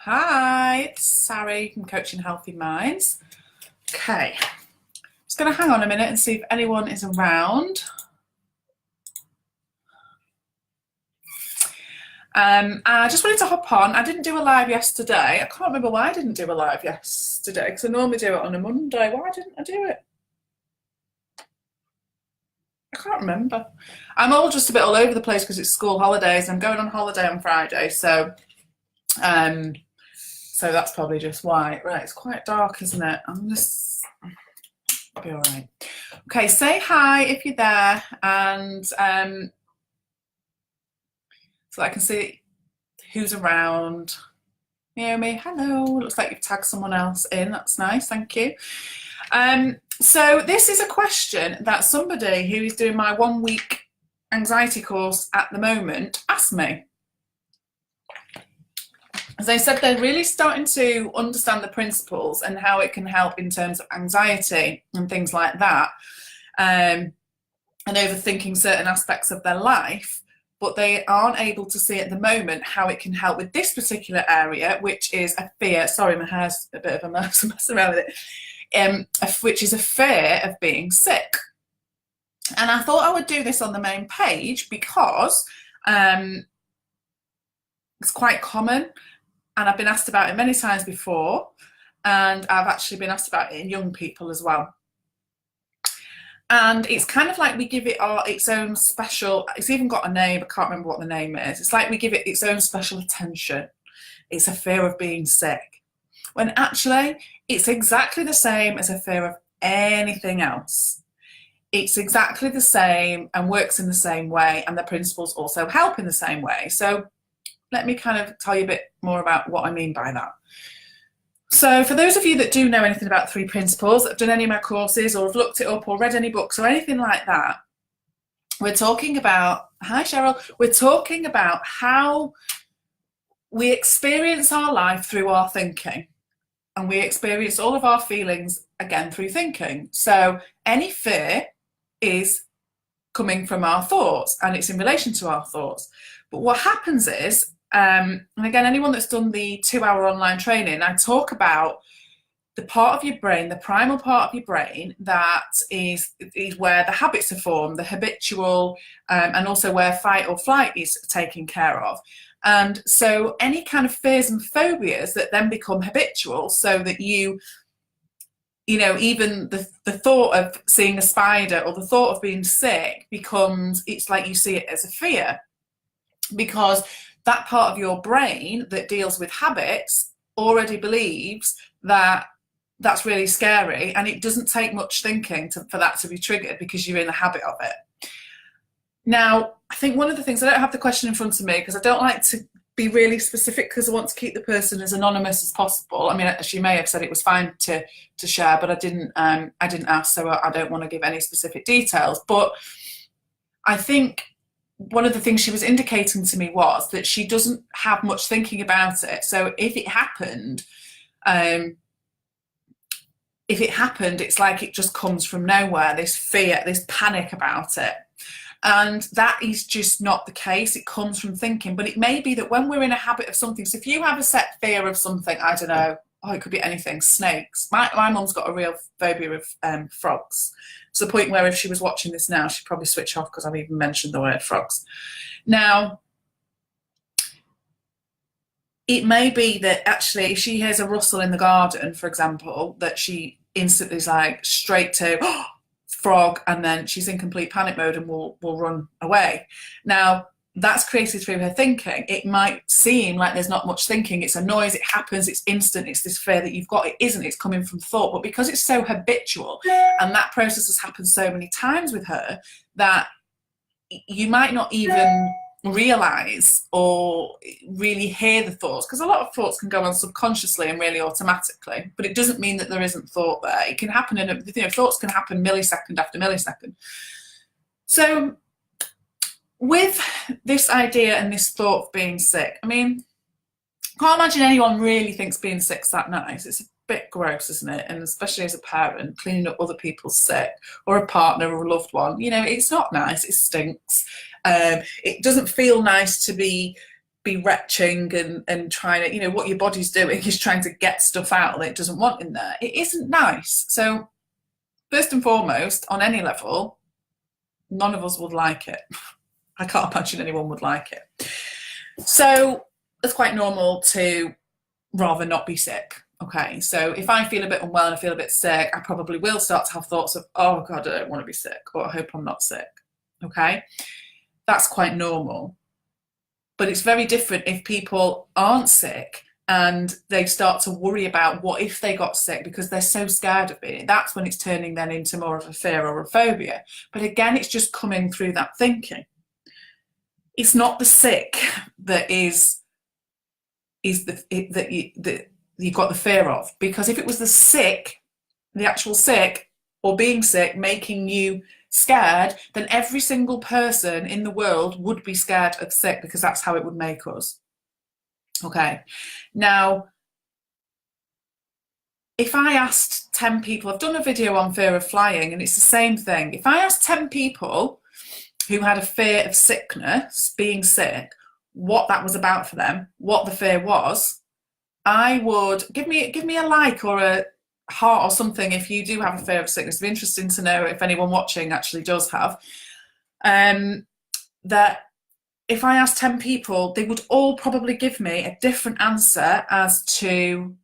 Hi, it's Sari from Coaching Healthy Minds. Okay, just going to hang on a minute and see if anyone is around. I just wanted to hop on. I didn't do a live yesterday. I can't remember why I didn't do a live yesterday because I normally do it on a Monday. Why didn't I do it? I can't remember. I'm all just a bit all over the place because it's school holidays. I'm going on holiday on Friday, so that's probably just why. Right, it's quite dark, isn't it? I'm just be all right. Okay, say hi if you're there, and so I can see who's around. Naomi, hello. Looks like you've tagged someone else in. That's nice, thank you. So this is a question that somebody who is doing my 1 week anxiety course at the moment asked me. As I said, they're really starting to understand the principles and how it can help in terms of anxiety and things like that, and overthinking certain aspects of their life, but they aren't able to see at the moment how it can help with this particular area, which is a fear. Sorry, my hair's a bit of a mess around with it. Which is a fear of being sick. And I thought I would do this on the main page because it's quite common, and I've been asked about it many times before, and I've actually been asked about it in young people as well. And it's kind of like we give it its own special, it's even got a name, I can't remember what the name is. It's like we give it its own special attention. It's a fear of being sick. When actually, it's exactly the same as a fear of anything else. It's exactly the same and works in the same way, and the principles also help in the same way. So let me kind of tell you a bit more about what I mean by that. So for those of you that do know anything about three principles, that have done any of my courses or have looked it up or read any books or anything like that, we're talking about, hi Cheryl, we're talking about how we experience our life through our thinking, and we experience all of our feelings again through thinking. So any fear is coming from our thoughts, and it's in relation to our thoughts. But what happens is, and again, anyone that's done the 2-hour online training, I talk about the part of your brain, the primal part of your brain, that is where the habits are formed, the habitual, and also where fight or flight is taken care of. And so any kind of fears and phobias that then become habitual, so that you know, even the thought of seeing a spider or the thought of being sick becomes, it's like you see it as a fear, because that part of your brain that deals with habits already believes that that's really scary, and it doesn't take much thinking for that to be triggered because you're in the habit of it. Now, I think one of the things, I don't have the question in front of me because I don't like to be really specific because I want to keep the person as anonymous as possible. I mean, she may have said it was fine to share, but I didn't ask, so I don't want to give any specific details. But I think one of the things she was indicating to me was that she doesn't have much thinking about it. So if it happened, it's like it just comes from nowhere, this fear, this panic about it. And that is just not the case. It comes from thinking. But it may be that when we're in a habit of something, so if you have a set fear of something, I don't know, it could be anything, snakes. My mum's got a real phobia of frogs, to the point where if she was watching this now, she'd probably switch off because I've even mentioned the word frogs. Now, it may be that actually if she hears a rustle in the garden, for example, that she instantly is like straight to, oh, frog, and then she's in complete panic mode and will run away. Now, that's created through her thinking. It might seem like there's not much thinking. It's a noise, it happens, it's instant, it's this fear that you've got. It isn't, it's coming from thought. But because it's so habitual and that process has happened so many times with her, that you might not even realize or really hear the thoughts, because a lot of thoughts can go on subconsciously and really automatically, but it doesn't mean that there isn't thought there. It can happen thoughts can happen millisecond after millisecond. So with this idea and this thought of being sick, I mean, I can't imagine anyone really thinks being sick's that nice. It's a bit gross, isn't it? And especially as a parent, cleaning up other people's sick, or a partner or a loved one, it's not nice. It stinks. It doesn't feel nice to be be retching and trying to, what your body's doing is trying to get stuff out that it doesn't want in there. It isn't nice. So first and foremost, on any level, none of us would like it. I can't imagine anyone would like it. So it's quite normal to rather not be sick. Okay, so if I feel a bit unwell and I feel a bit sick, I probably will start to have thoughts of, oh God, I don't want to be sick, or I hope I'm not sick. Okay, that's quite normal. But it's very different if people aren't sick and they start to worry about what if they got sick because they're so scared of it. That's when it's turning then into more of a fear or a phobia. But again, it's just coming through that thinking. It's not the sick that that you've got the fear of, because if it was the sick, the actual sick or being sick making you scared, then every single person in the world would be scared of sick, because that's how it would make us. Okay, now if I asked 10 people, I've done a video on fear of flying and it's the same thing. If I asked 10 people who had a fear of sickness, being sick, what that was about for them, what the fear was, I would give me a like or a heart or something if you do have a fear of sickness. It'd be interesting to know if anyone watching actually does have. That if I asked 10 people, they would all probably give me a different answer as to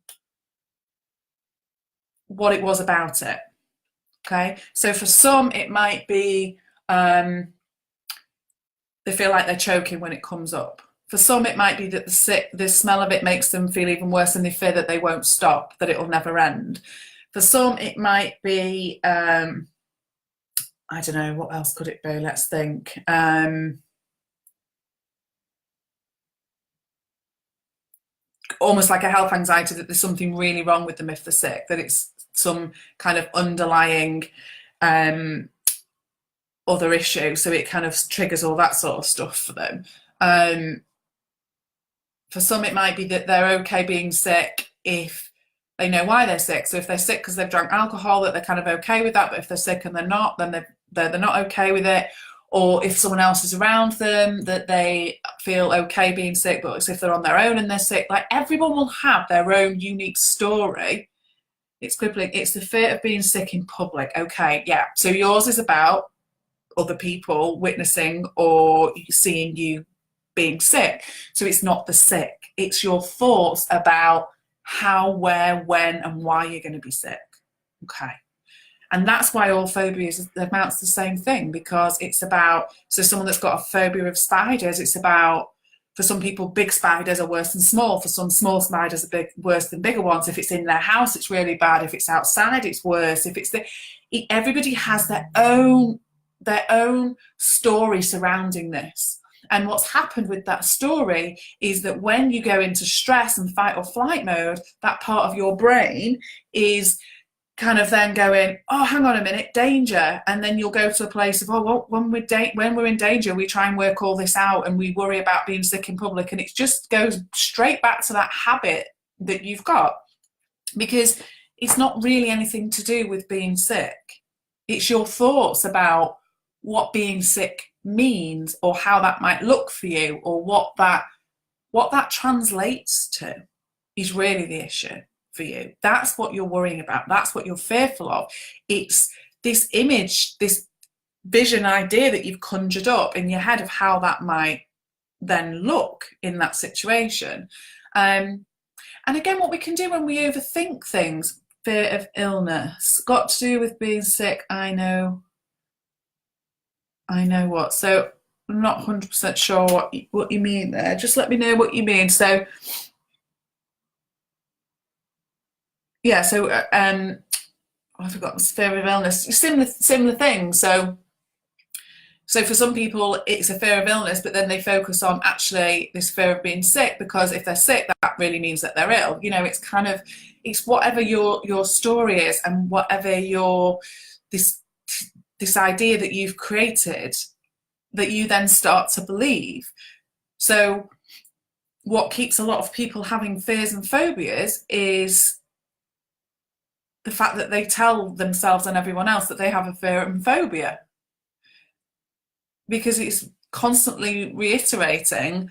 what it was about it. Okay, so for some it might be they feel like they're choking when it comes up. For some, it might be that the smell of it makes them feel even worse, and they fear that they won't stop, that it'll never end. For some, it might be, I don't know, what else could it be? Let's think. Almost like a health anxiety, that there's something really wrong with them if they're sick, that it's some kind of underlying other issue, so it kind of triggers all that sort of stuff for them. For some, it might be that they're okay being sick if they know why they're sick. So if they're sick because they've drank alcohol, that they're kind of okay with that. But if they're sick and they're not, then they're not okay with it. Or if someone else is around them, that they feel okay being sick, but if they're on their own and they're sick, like everyone will have their own unique story. It's crippling. It's the fear of being sick in public. Okay, yeah. So yours is about other people witnessing or seeing you being sick. So it's not the sick, it's your thoughts about how, where, when and why you're going to be sick. Okay, and that's why all phobias amounts to the same thing, because it's about, so someone that's got a phobia of spiders, it's about, for some people big spiders are worse than small, for some small spiders are worse than bigger ones. If it's in their house it's really bad, if it's outside it's worse, if it's everybody has their own story surrounding this. And what's happened with that story is that when you go into stress and fight or flight mode, that part of your brain is kind of then going, oh, hang on a minute, danger. And then you'll go to a place of, oh, well, when we're in danger, we try and work all this out and we worry about being sick in public. And it just goes straight back to that habit that you've got, because it's not really anything to do with being sick. It's your thoughts about what being sick means, or how that might look for you, or what that translates to is really the issue for you. That's what you're worrying about. That's what you're fearful of. It's this image, this vision idea that you've conjured up in your head of how that might then look in that situation. And again, what we can do when we overthink things, fear of illness, got to do with being sick. I know what. So I'm not 100% sure what you mean there. Just let me know what you mean. So yeah, so I forgot the fear of illness. Similar thing. So for some people it's a fear of illness, but then they focus on actually this fear of being sick, because if they're sick, that really means that they're ill. It's kind of, it's whatever your story is, and whatever this idea that you've created that you then start to believe. So what keeps a lot of people having fears and phobias is the fact that they tell themselves and everyone else that they have a fear and phobia, because it's constantly reiterating,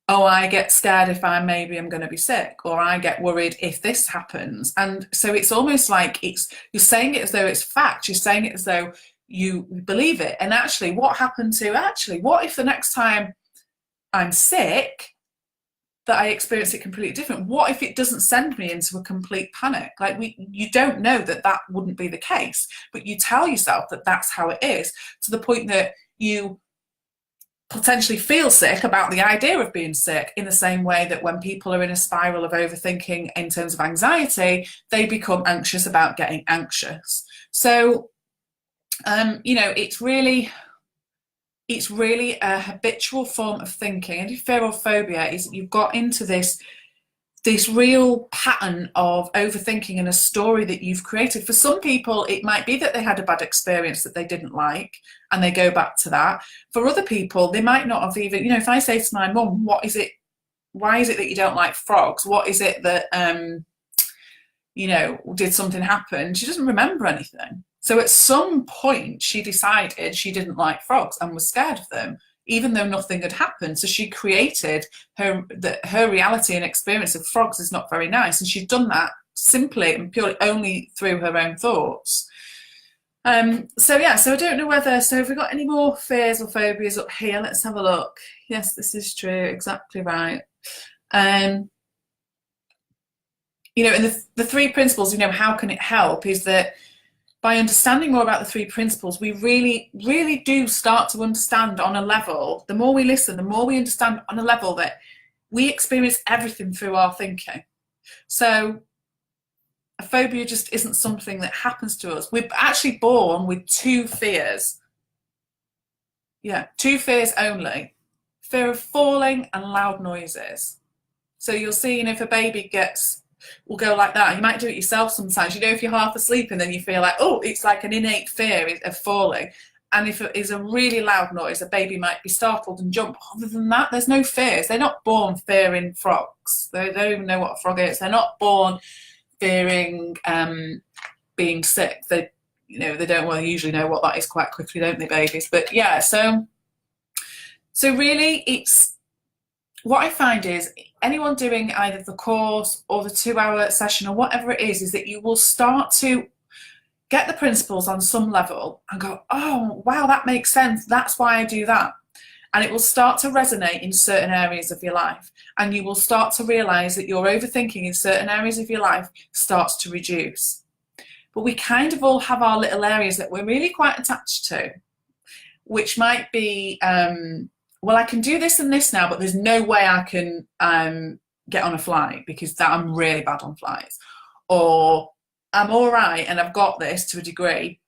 oh, I get scared if I'm going to be sick, or I get worried if this happens. And so it's almost like you're saying it as though it's fact. You're saying it as though you believe it. And actually, what if the next time I'm sick, that I experience it completely different? What if it doesn't send me into a complete panic? Like, you don't know that wouldn't be the case, but you tell yourself that that's how it is, to the point that you potentially feel sick about the idea of being sick, in the same way that when people are in a spiral of overthinking in terms of anxiety, they become anxious about getting anxious. So, it's really a habitual form of thinking. And fear or phobia is you've got into this real pattern of overthinking in a story that you've created. For some people, it might be that they had a bad experience that they didn't like, and they go back to that. For other people, they might not have even, if I say to my mum, why is it that you don't like frogs? What is it that, did something happen? She doesn't remember anything. So at some point, she decided she didn't like frogs and was scared of them, even though nothing had happened. So she created her reality and experience of frogs is not very nice. And she'd done that simply and purely only through her own thoughts. So I don't know whether, so have we got any more fears or phobias up here? Let's have a look. Yes, this is true. Exactly right. And the three principles, how can it help, is that by understanding more about the three principles, we really, really do start to understand on a level, the more we listen, the more we understand on a level that we experience everything through our thinking. So a phobia just isn't something that happens to us. We're actually born with two fears. Yeah, two fears only. Fear of falling and loud noises. So you'll see, if a baby will go like that. You might do it yourself sometimes. If you're half asleep and then you feel like, oh, it's like an innate fear of falling. And if it is a really loud noise, a baby might be startled and jump. Other than that, there's no fears. They're not born fearing frogs. They don't even know what a frog is. They're not born fearing being sick. They don't usually know what that is quite quickly, don't they, babies? But yeah, so really, it's what I find is anyone doing either the course or the 2-hour session or whatever it is that you will start to get the principles on some level and go, oh, wow, that makes sense. That's why I do that. And it will start to resonate in certain areas of your life. And you will start to realize that your overthinking in certain areas of your life starts to reduce. But we kind of all have our little areas that we're really quite attached to, which might be, well, I can do this and this now, but there's no way I can get on a flight because I'm really bad on flights. Or I'm all right and I've got this to a degree,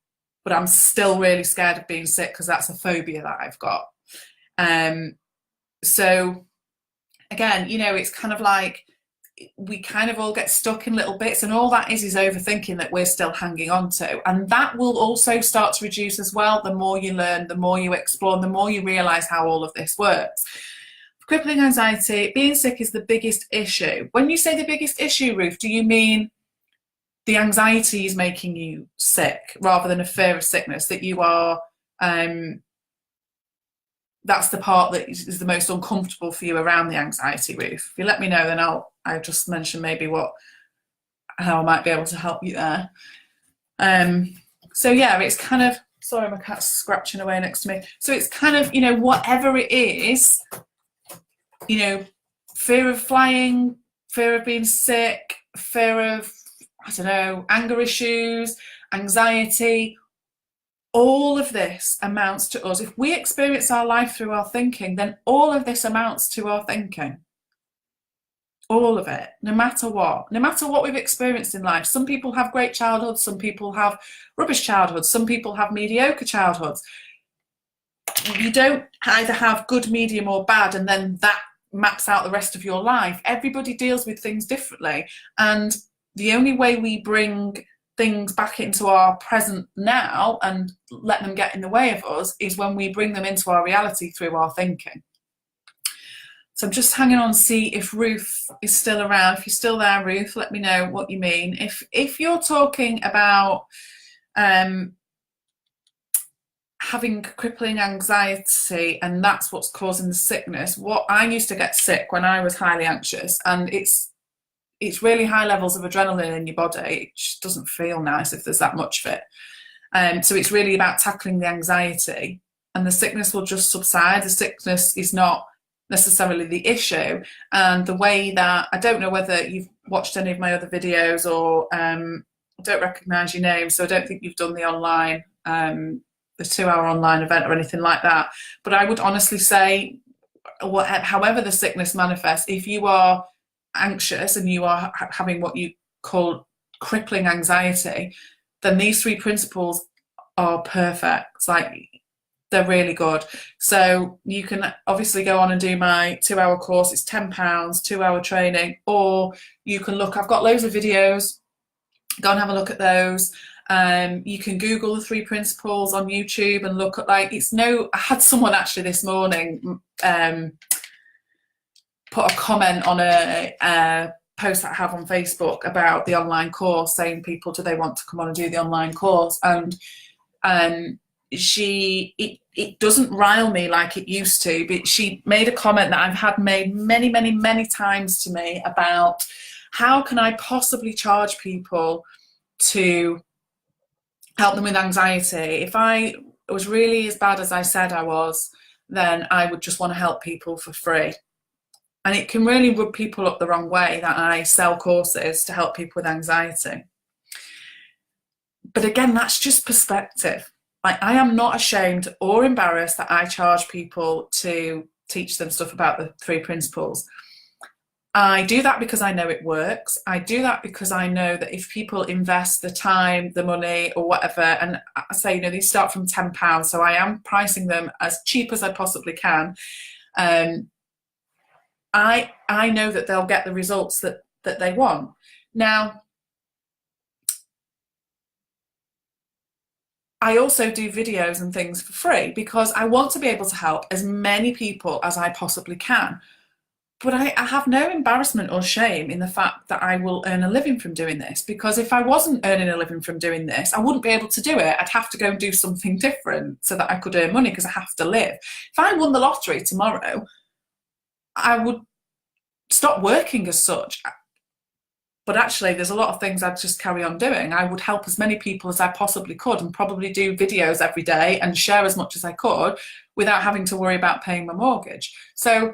but I'm still really scared of being sick because that's a phobia that I've got. So again, it's kind of like we kind of all get stuck in little bits, and all that is overthinking that we're still hanging on to. And that will also start to reduce as well. The more you learn, the more you explore, and the more you realize how all of this works. Crippling anxiety, being sick is the biggest issue. When you say the biggest issue, Ruth, do you mean the anxiety is making you sick rather than a fear of sickness, that you are that's the part that is the most uncomfortable for you around the anxiety, Ruth? If you let me know, then I'll just mention maybe how I might be able to help you there. So yeah, it's kind of, sorry, my cat's scratching away next to me. So it's kind of, whatever it is, fear of flying, fear of being sick, fear of, I don't know, anger issues, anxiety, all of this amounts to us. If we experience our life through our thinking, then all of this amounts to our thinking. All of it, no matter what we've experienced in life. Some people have great childhoods, some people have rubbish childhoods, some people have mediocre childhoods. You don't either have good, medium or bad and then that maps out the rest of your life. Everybody deals with things differently, and the only way we bring things back into our present now and let them get in the way of us is when we bring them into our reality through our thinking. So I'm just hanging on to see if Ruth is still around. If you're still there, Ruth, let me know what you mean. If you're talking about having crippling anxiety, and that's what's causing the sickness. What I used to get sick when I was highly anxious, and it's really high levels of adrenaline in your body. It just doesn't feel nice if there's that much of it. So it's really about tackling the anxiety, and the sickness will just subside. The sickness is not necessarily the issue. And the way that, I don't know whether you've watched any of my other videos, or I don't recognise your name, so I don't think you've done the online, the 2-hour online event or anything like that. But I would honestly say, however the sickness manifests, if you are anxious and you are having what you call crippling anxiety, then these 3 principles are perfect. It's like, they're really good. So you can obviously go on and do my 2-hour course. It's £10, 2-hour training, or you can look, I've got loads of videos, go and have a look at those. You can Google the 3 principles on YouTube and look at, like, I had someone actually this morning put a comment on a post that I have on Facebook about the online course, saying, people, do they want to come on and do the online course? And it doesn't rile me like it used to, but she made a comment that I've had made many, many, many times to me about how can I possibly charge people to help them with anxiety. If I was really as bad as I said I was, then I would just want to help people for free. And it can really rub people up the wrong way that I sell courses to help people with anxiety. But again, that's just perspective. Like, I am not ashamed or embarrassed that I charge people to teach them stuff about the 3 principles. I do that because I know it works. I do that because I know that if people invest the time, the money, or whatever, and I say, these start from £10, so I am pricing them as cheap as I possibly can. I know that they'll get the results that they want. Now, I also do videos and things for free because I want to be able to help as many people as I possibly can. But I have no embarrassment or shame in the fact that I will earn a living from doing this, because if I wasn't earning a living from doing this, I wouldn't be able to do it. I'd have to go and do something different so that I could earn money, because I have to live. If I won the lottery tomorrow, I would stop working as such. But actually, there's a lot of things I'd just carry on doing. I would help as many people as I possibly could, and probably do videos every day and share as much as I could without having to worry about paying my mortgage. So,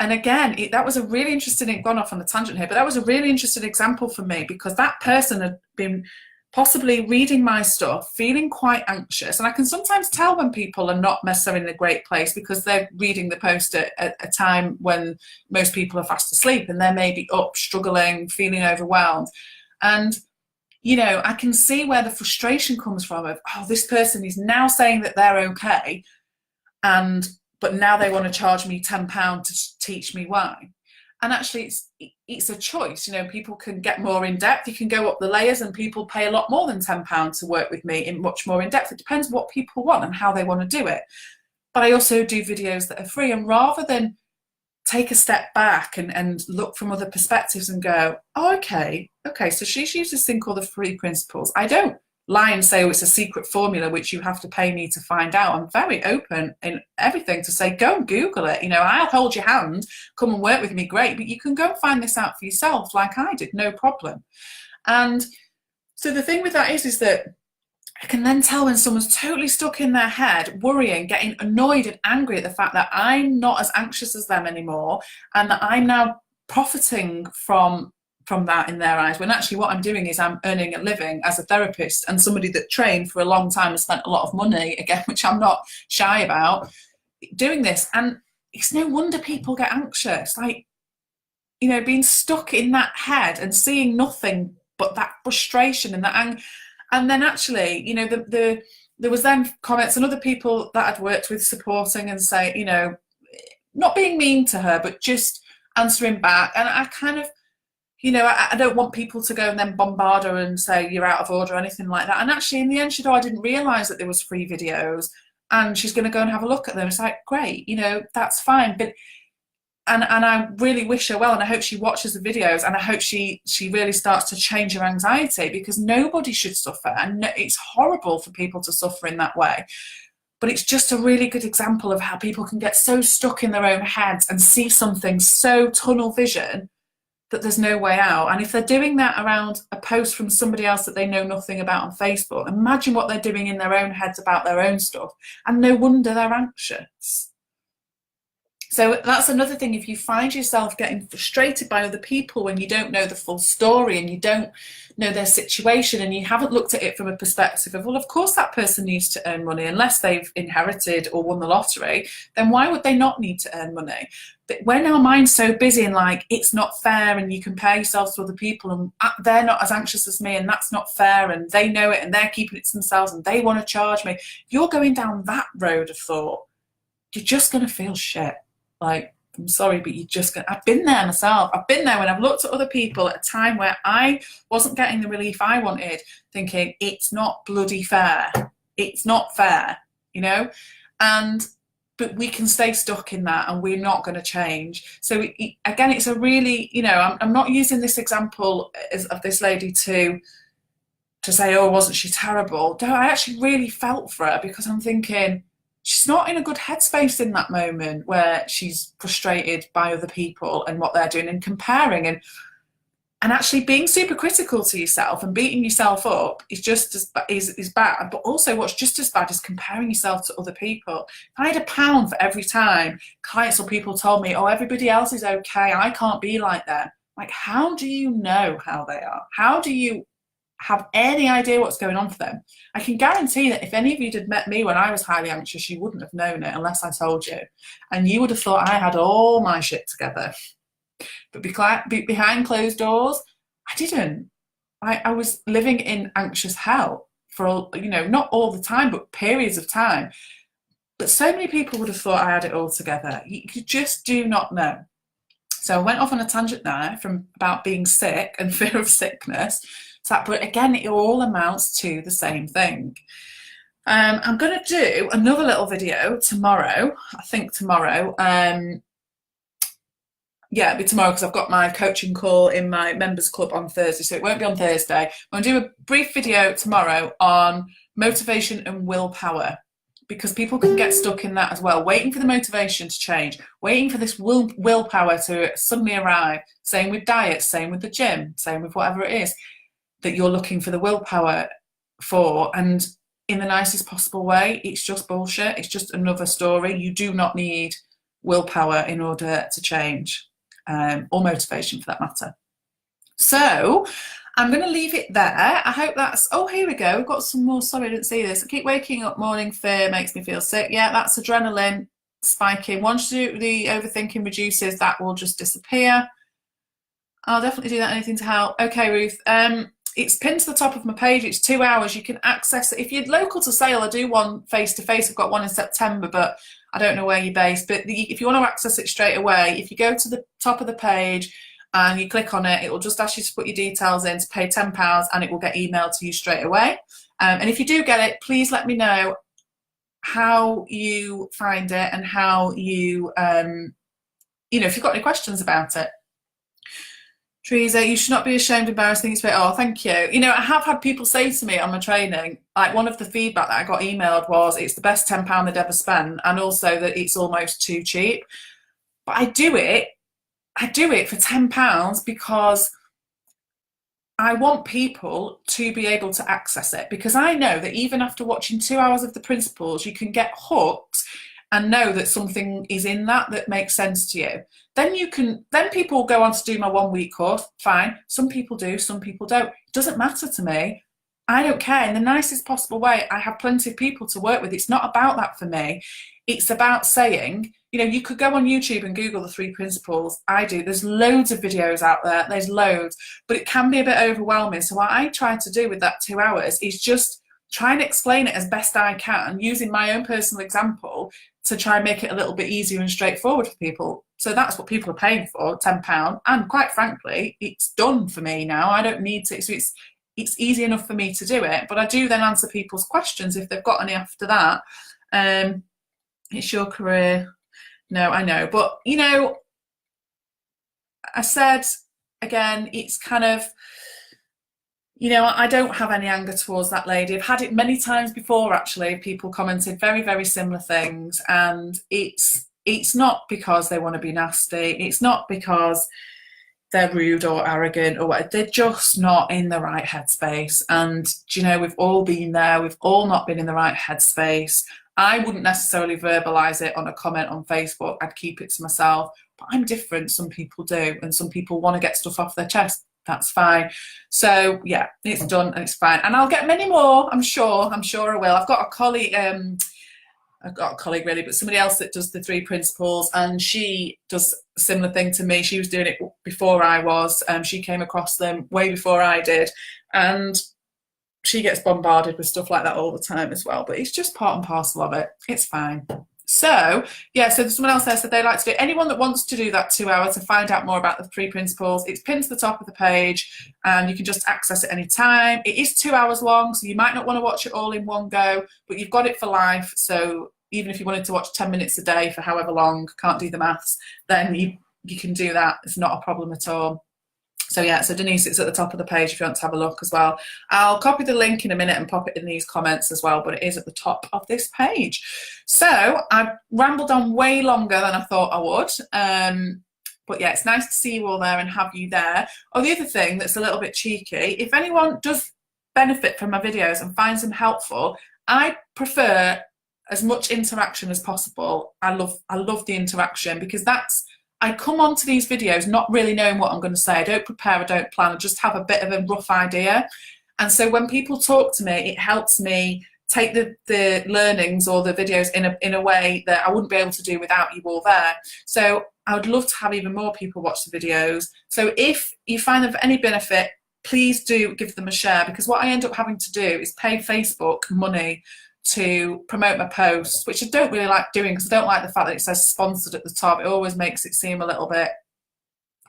and again, that was a really interesting, gone off on a tangent here, but that was a really interesting example for me, because that person had been possibly reading my stuff, feeling quite anxious. And I can sometimes tell when people are not necessarily in a great place, because they're reading the post at a time when most people are fast asleep, and they're maybe up, struggling, feeling overwhelmed. And, I can see where the frustration comes from of, oh, this person is now saying that they're okay, but now they want to charge me £10 to teach me why. And actually, it's a choice. People can get more in depth. You can go up the layers, and people pay a lot more than £10 to work with me in much more in depth. It depends what people want and how they want to do it. But I also do videos that are free. And rather than take a step back and look from other perspectives and go, oh, okay, so she's used this thing called the 3 principles. I don't lie and say, oh, it's a secret formula which you have to pay me to find out. I'm very open in everything to say, go and Google it. I'll hold your hand, come and work with me, great, but you can go and find this out for yourself like I did, no problem. And so the thing with that is that I can then tell when someone's totally stuck in their head, worrying, getting annoyed and angry at the fact that I'm not as anxious as them anymore, and that I'm now profiting from that in their eyes, when actually what I'm doing is I'm earning a living as a therapist and somebody that trained for a long time and spent a lot of money, again, which I'm not shy about, doing this. And it's no wonder people get anxious, being stuck in that head and seeing nothing but that frustration and that anger. And then actually, there was then comments and other people that I'd worked with supporting and say, not being mean to her, but just answering back. And I kind of, I don't want people to go and then bombard her and say you're out of order or anything like that. And actually, in the end, I didn't realise that there was free videos, and she's going to go and have a look at them. It's like, great, that's fine. But and I really wish her well, and I hope she watches the videos, and I hope she really starts to change her anxiety, because nobody should suffer, and it's horrible for people to suffer in that way. But it's just a really good example of how people can get so stuck in their own heads and see something so tunnel vision that there's no way out. And if they're doing that around a post from somebody else that they know nothing about on Facebook, imagine what they're doing in their own heads about their own stuff. And no wonder they're anxious. So that's another thing. If you find yourself getting frustrated by other people when you don't know the full story and you don't know their situation and you haven't looked at it from a perspective of, well, of course that person needs to earn money unless they've inherited or won the lottery, then why would they not need to earn money? But when our mind's so busy and like, it's not fair, and you compare yourselves to other people and they're not as anxious as me and that's not fair and they know it and they're keeping it to themselves and they want to charge me, you're going down that road of thought, you're just going to feel shit. Like, I'm sorry, but you just going I've been there myself. I've been there when I've looked at other people at a time where I wasn't getting the relief I wanted, thinking, it's not bloody fair. It's not fair, you know? But we can stay stuck in that and we're not going to change. So again, it's a really, you know, I'm not using this example of this lady to say, oh, wasn't she terrible? No, I actually really felt for her, because I'm thinking, she's not in a good headspace in that moment where she's frustrated by other people and what they're doing and comparing and actually being super critical to yourself and beating yourself up is just as is bad. But also what's just as bad is comparing yourself to other people. If I had £1 for every time clients or people told me, oh, everybody else is okay, I can't be like that. Like, how do you know how they are? How do you have any idea what's going on for them? I can guarantee that if any of you had met me when I was highly anxious, you wouldn't have known it unless I told you. And you would have thought I had all my shit together. But behind closed doors, I didn't. I was living in anxious hell for, you know, not all the time, but periods of time. But so many people would have thought I had it all together. You just do not know. So I went off on a tangent there from about being sick and fear of sickness. But again, it all amounts to the same thing. I'm going to do another little video tomorrow. I think tomorrow. Yeah, it'll be tomorrow because I've got my coaching call in my members club on Thursday, so it won't be on Thursday. I'm going to do a brief video tomorrow on motivation and willpower, because people can get stuck in that as well, waiting for the motivation to change, waiting for this willpower to suddenly arrive. Same with diet, same with the gym, same with whatever it is that you're looking for the willpower for. And in the nicest possible way, it's just bullshit. It's just another story. You do not need willpower in order to change, or motivation for that matter. So I'm going to leave it there. I hope that's, oh, here we go. We've got some more. Sorry, I didn't see this. I keep waking up, morning fear makes me feel sick. Yeah, that's adrenaline spiking. Once the overthinking reduces, that will just disappear. I'll definitely do that. Anything to help. Okay, Ruth. It's pinned to the top of my page. It's 2 hours. You can access it. If you're local to Sale, I do one face-to-face. I've got one in September, but I don't know where you're based. But if you want to access it straight away, if you go to the top of the page and you click on it, it will just ask you to put your details in to pay £10, and it will get emailed to you straight away. And if you do get it, please let me know how you find it and how you, you know, if you've got any questions about it. Teresa, you should not be ashamed, embarrassed things. Oh, thank you. You know, I have had people say to me on my training, like one of the feedback that I got emailed was it's the best £10 they'd ever spent, and also that it's almost too cheap. But I do it for £10 because I want people to be able to access it, because I know that even after watching 2 hours of the principles, you can get hooked and know that something is in that makes sense to you. Then people will go on to do my 1 week course, fine. Some people do, some people don't. It doesn't matter to me. I don't care. In the nicest possible way, I have plenty of people to work with. It's not about that for me. It's about saying, you know, you could go on YouTube and Google the 3 principles. I do. There's loads of videos out there. There's loads, but it can be a bit overwhelming. So what I try to do with that 2 hours is just try and explain it as best I can using my own personal example to try and make it a little bit easier and straightforward for people. So that's what people are paying for, £10. And quite frankly, it's done for me now. I don't need to, so it's easy enough for me to do it. But I do then answer people's questions if they've got any after that. It's your career. No, I know. But, you know, I said, again, it's kind of, You know, I don't have any anger towards that lady. I've had it many times before, actually. People commented very, very similar things, and it's not because they want to be nasty. It's not because they're rude or arrogant or whatever. They're just not in the right headspace. And you know, we've all been there. We've all not been in the right headspace. I wouldn't necessarily verbalize it on a comment on Facebook. I'd keep it to myself. But I'm different. Some people do, and some people want to get stuff off their chest. That's fine. So yeah, it's done and it's fine. And I'll get many more. I'm sure. I'm sure I will. I've got a colleague. I've got a colleague really, but somebody else that does the 3 principles, and she does a similar thing to me. She was doing it before I was. She came across them way before I did, and she gets bombarded with stuff like that all the time as well. But it's just part and parcel of it. It's fine. So yeah, so there's someone else there said they like to do it. Anyone that wants to do that 2 hours to find out more about the 3 principles, it's pinned to the top of the page and you can just access it anytime. It is 2 hours long, so you might not want to watch it all in one go, but you've got it for life. So even if you wanted to watch 10 minutes a day for however long, can't do the maths, then you can do that. It's not a problem at all. So yeah, so Denise, it's at the top of the page if you want to have a look as well. I'll copy the link in a minute and pop it in these comments as well, but it is at the top of this page. So I've rambled on way longer than I thought I would. But yeah, it's nice to see you all there and have you there. Oh, the other thing that's a little bit cheeky, if anyone does benefit from my videos and finds them helpful, I prefer as much interaction as possible. I love the interaction, because I come onto these videos not really knowing what I'm going to say. I don't prepare, I don't plan, I just have a bit of a rough idea. And so when people talk to me, it helps me take the learnings or the videos in a way that I wouldn't be able to do without you all there. So I would love to have even more people watch the videos. So if you find them of any benefit, please do give them a share, because what I end up having to do is pay Facebook money to promote my posts, which I don't really like doing, because I don't like the fact that it says sponsored at the top. It always makes it seem a little bit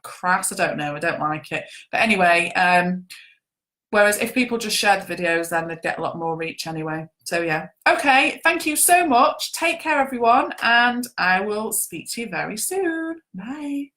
crass. I don't know, I don't like it. But anyway, whereas if people just shared the videos, then they'd get a lot more reach anyway. So yeah, okay, thank you so much. Take care everyone, and I will speak to you very soon. Bye.